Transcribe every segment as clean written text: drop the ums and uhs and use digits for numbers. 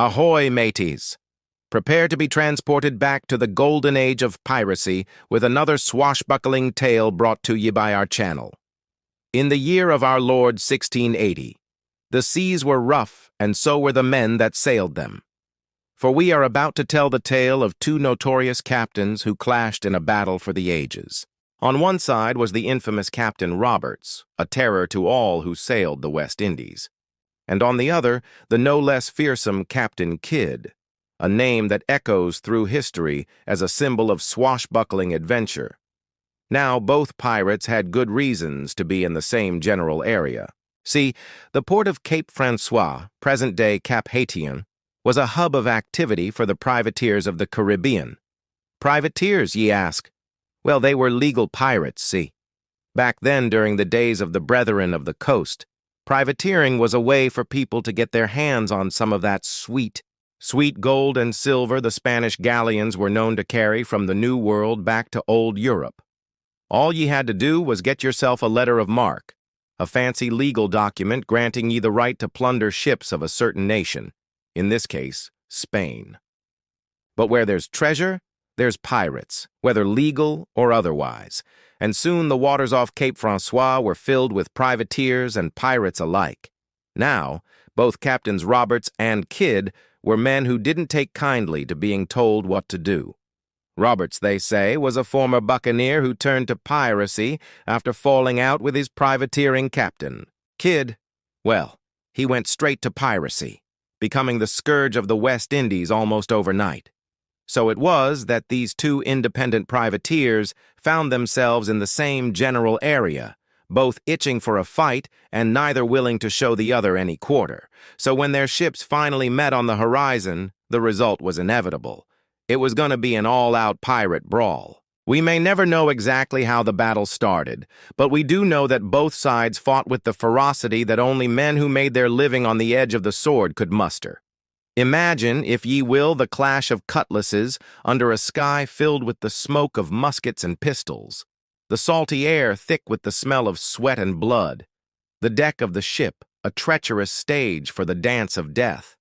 Ahoy, mateys! Prepare to be transported back to the golden age of piracy with another swashbuckling tale brought to you by our channel. In the year of our Lord 1680, the seas were rough, and so were the men that sailed them. For we are about to tell the tale of two notorious captains who clashed in a battle for the ages. On one side was the infamous Captain Roberts, a terror to all who sailed the West Indies. And on the other, the no less fearsome Captain Kidd, a name that echoes through history as a symbol of swashbuckling adventure. Now, both pirates had good reasons to be in the same general area. See, the port of Cape Francois, present-day Cap Haitien, was a hub of activity for the privateers of the Caribbean. Privateers, ye ask? Well, they were legal pirates, see. Back then, during the days of the Brethren of the Coast, privateering was a way for people to get their hands on some of that sweet gold and silver the Spanish galleons were known to carry from the New World back to old Europe. All ye had to do was get yourself a letter of marque, a fancy legal document granting ye the right to plunder ships of a certain nation, in this case, Spain. But where there's treasure, there's pirates, whether legal or otherwise, and soon the waters off Cape Francois were filled with privateers and pirates alike. Now, both Captains Roberts and Kidd were men who didn't take kindly to being told what to do. Roberts, they say, was a former buccaneer who turned to piracy after falling out with his privateering captain. Kidd, well, he went straight to piracy, becoming the scourge of the West Indies almost overnight. So it was that these two independent privateers found themselves in the same general area, both itching for a fight and neither willing to show the other any quarter. So when their ships finally met on the horizon, the result was inevitable. It was going to be an all-out pirate brawl. We may never know exactly how the battle started, but we do know that both sides fought with the ferocity that only men who made their living on the edge of the sword could muster. Imagine, if ye will, the clash of cutlasses under a sky filled with the smoke of muskets and pistols, the salty air thick with the smell of sweat and blood, the deck of the ship a treacherous stage for the dance of death.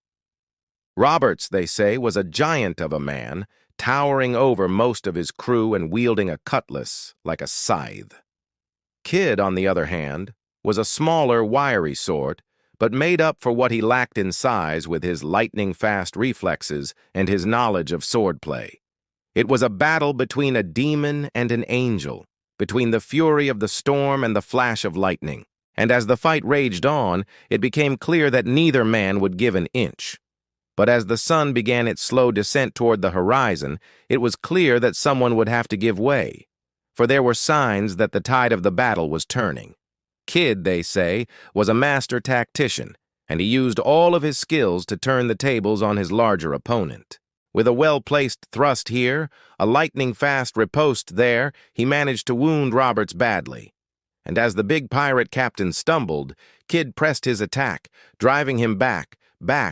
Roberts, they say, was a giant of a man, towering over most of his crew and wielding a cutlass like a scythe. Kidd, on the other hand, was a smaller, wiry sort, but made up for what he lacked in size with his lightning-fast reflexes and his knowledge of swordplay. It was a battle between a demon and an angel, between the fury of the storm and the flash of lightning, and as the fight raged on, it became clear that neither man would give an inch. But as the sun began its slow descent toward the horizon, it was clear that someone would have to give way, for there were signs that the tide of the battle was turning. Kidd, they say, was a master tactician, and he used all of his skills to turn the tables on his larger opponent. With a well-placed thrust here, a lightning-fast riposte there, he managed to wound Roberts badly. And as the big pirate captain stumbled, Kidd pressed his attack, driving him back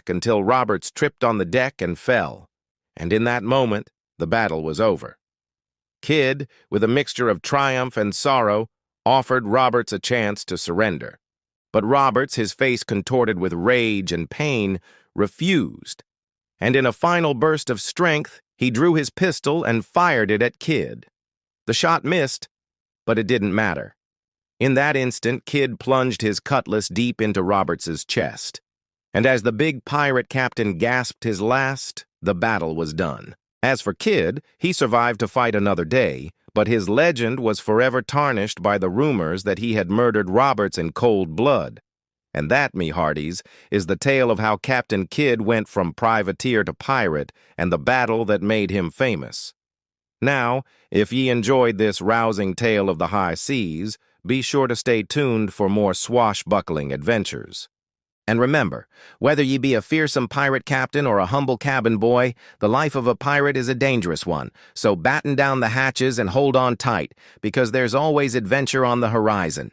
until Roberts tripped on the deck and fell. And in that moment, the battle was over. Kidd, with a mixture of triumph and sorrow, offered Roberts a chance to surrender. But Roberts, his face contorted with rage and pain, refused. And in a final burst of strength, he drew his pistol and fired it at Kidd. The shot missed, but it didn't matter. In that instant, Kidd plunged his cutlass deep into Roberts's chest. And as the big pirate captain gasped his last, the battle was done. As for Kidd, he survived to fight another day, but his legend was forever tarnished by the rumors that he had murdered Roberts in cold blood. And that, me hearties, is the tale of how Captain Kidd went from privateer to pirate and the battle that made him famous. Now, if ye enjoyed this rousing tale of the high seas, be sure to stay tuned for more swashbuckling adventures. And remember, whether ye be a fearsome pirate captain or a humble cabin boy, the life of a pirate is a dangerous one, so batten down the hatches and hold on tight, because there's always adventure on the horizon.